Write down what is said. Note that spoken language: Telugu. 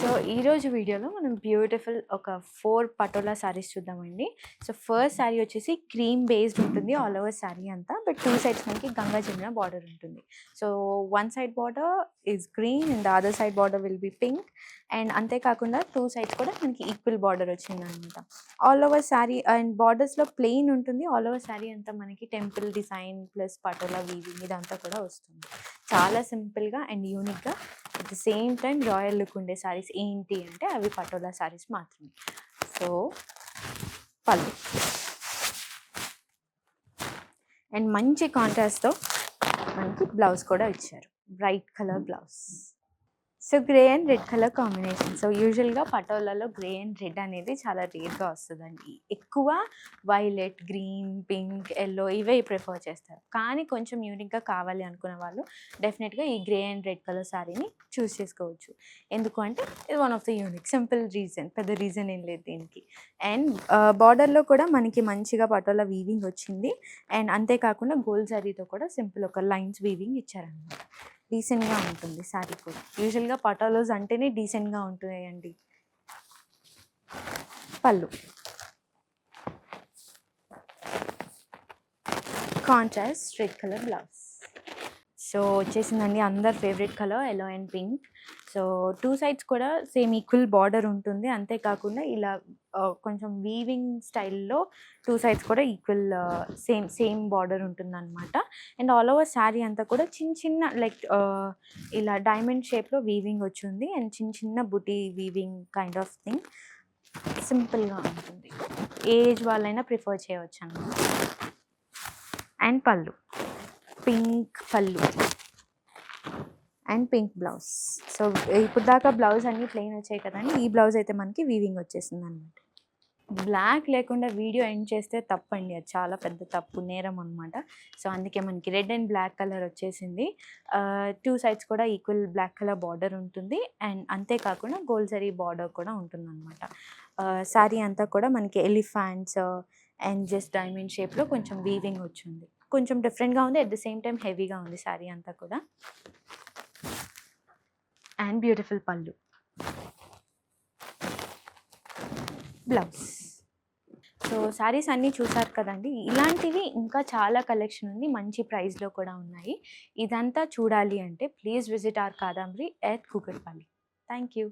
సో ఈరోజు వీడియోలో మనం బ్యూటిఫుల్ ఒక 4 పటోలా సారీస్ చూద్దామండి. సో ఫస్ట్ సారీ వచ్చేసి క్రీమ్ బేస్డ్ ఉంటుంది ఆల్ ఓవర్ సారీ అంతా. బట్ 2 సైడ్స్ మనకి గంగా జమున బార్డర్ ఉంటుంది. So one side border is green and the other side border will be pink. And అంతేకాకుండా 2 సైడ్స్ కూడా మనకి ఈక్వల్ బార్డర్ వచ్చిందనమాట. ఆల్ ఓవర్ సారీ అండ్ బార్డర్స్లో ప్లెయిన్ ఉంటుంది. ఆల్ ఓవర్ సారీ అంతా మనకి temple design plus Patola weaving ఇదంతా కూడా వస్తుంది. చాలా సింపుల్గా అండ్ యూనిక్గా at the same time royal look ఉండే సారీస్ ఏంటి అంటే అవి పటోలా సారీస్ మాత్రమే. సో పళ్ళు అండ్ మంచి కాంట్రాస్ట్తో మనకి బ్లౌజ్ కూడా ఇచ్చారు, bright colour blouse. So grey and red colour combination. So యూజువల్గా పటోలాలో గ్రే అండ్ రెడ్ అనేది చాలా రేర్గా వస్తుందండి. ఎక్కువ వైలెట్, గ్రీన్, పింక్, ఎల్లో ఇవే ప్రిఫర్ చేస్తారు. కానీ కొంచెం యూనిక్గా కావాలి అనుకున్న వాళ్ళు డెఫినెట్గా ఈ గ్రే అండ్ రెడ్ కలర్ శారీని చూస్ చేసుకోవచ్చు. ఎందుకు అంటే ఇది one of the unique, simple reason, పెద్ద రీజన్ ఏం లేదు దీనికి. అండ్ బార్డర్లో కూడా మనకి మంచిగా పటోలా వీవింగ్ వచ్చింది. అండ్ అంతేకాకుండా గోల్డ్ జరీతో కూడా సింపుల్ ఒక లైన్స్ వీవింగ్ ఇచ్చారనమాట. డీసెంట్గా ఉంటుంది శారీ కూడా. యూజువల్గా పటోలాస్ అంటేనే డీసెంట్గా ఉంటాయండి. పళ్ళు contrast red colour blouse. So వచ్చేసిందండి అందరు favourite colour yellow and pink. So 2 sides కూడా సేమ్ ఈక్వల్ బార్డర్ ఉంటుంది. అంతేకాకుండా ఇలా కొంచెం వీవింగ్ స్టైల్లో 2 సైడ్స్ కూడా ఈక్వల్ సేమ్ బార్డర్ ఉంటుందన్నమాట. అండ్ ఆల్ ఓవర్ శారీ అంతా కూడా చిన్న చిన్న లైక్ ఇలా డైమండ్ షేప్లో వీవింగ్ వచ్చింది. అండ్ చిన్న చిన్న బుటీ వీవింగ్ కైండ్ ఆఫ్ థింగ్. సింపుల్గా ఉంటుంది, ఏజ్ వాళ్ళైనా ప్రిఫర్ చేయవచ్చు అన్నమాట. అండ్ పళ్ళు పింక్ పళ్ళు అండ్ పింక్ బ్లౌజ్. సో ఇప్పుడు దాకా బ్లౌజ్ అన్నీ ప్లెయిన్ వచ్చాయి కదండి, ఈ బ్లౌజ్ అయితే మనకి వీవింగ్ వచ్చేసింది అనమాట. బ్లాక్ లేకుండా వీడియో ఎండ్ చేస్తే తప్పండి, అది చాలా పెద్ద తప్పు, నేరం అనమాట. సో అందుకే మనకి రెడ్ అండ్ బ్లాక్ కలర్ వచ్చేసింది. 2 సైడ్స్ కూడా ఈక్వల్ బ్లాక్ కలర్ బార్డర్ ఉంటుంది. అండ్ అంతేకాకుండా గోల్డ్ జరీ బార్డర్ కూడా ఉంటుందన్నమాట. శారీ అంతా కూడా మనకి ఎలిఫాంట్స్ అండ్ జస్ట్ డైమండ్ షేప్లో కొంచెం వీవింగ్ వచ్చింది. కొంచెం డిఫరెంట్గా ఉంది, అట్ ద సేమ్ టైం హెవీగా ఉంది శారీ అంతా కూడా. అండ్ బ్యూటిఫుల్ పళ్ళు బ్లౌజ్. సో శారీస్ అన్నీ చూసారు కదండి. ఇలాంటివి ఇంకా చాలా కలెక్షన్ ఉంది, మంచి ప్రైస్లో కూడా ఉన్నాయి. ఇదంతా చూడాలి అంటే please visit our Kadambari at Kukatpally. Thank you.